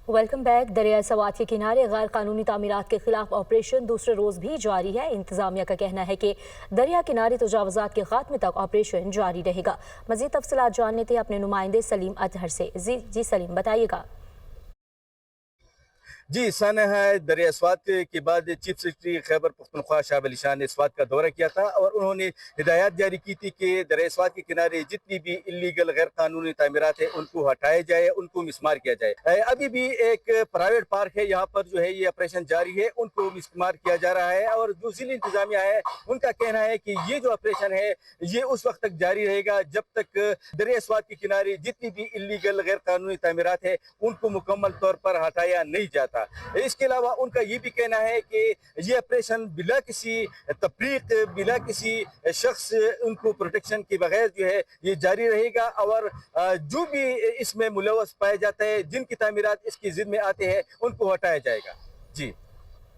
Welcome back. दरिया सवात के किनारे गैर कानूनी तामीरात के खिलाफ ऑपरेशन दूसरे रोज भी जारी है। इंतजामिया का कहना है कि दरिया किनारे तजावुजात के खात्मे तक ऑपरेशन जारी रहेगा। मजीद तफसीलात जानने थे अपने नुमाइंदे सलीम अतहर से। जी सलीम, बताइएगा। जी, साना है दरिया स्वात के बाद चीफ सेक्रेटरी खैबर पख्तूनख्वा शाह अली शाह ने स्वात का दौरा किया था और उन्होंने हिदायत जारी की थी कि दरिया स्वात के किनारे जितनी भी इलीगल गैर कानूनी तामीरात है उनको हटाया जाए, उनको मिसमार किया जाए। अभी भी एक प्राइवेट पार्क है, यहाँ पर जो है ये ऑपरेशन जारी है, उनको मिसमार किया जा रहा है। और जो जिला इंतजामिया है उनका कहना है कि ये जो ऑपरेशन है ये उस वक्त तक जारी रहेगा जब तक दरिया स्वात के किनारे जितनी भी इलीगल गैर कानूनी तामीरात है उनको मुकम्मल तौर पर हटाया नहीं जाता। इसके अलावा उनका ये भी कहना है कि ये ऑपरेशन बिला किसी तफरीक, बिला किसी शख्स उनको प्रोटेक्शन के बगैर जो है ये जारी रहेगा और जो भी इसमें मुलव्वस पाया जाता है, जिनकी तामीरात इसकी जिद में आते हैं, उनको हटाया जाएगा। जी।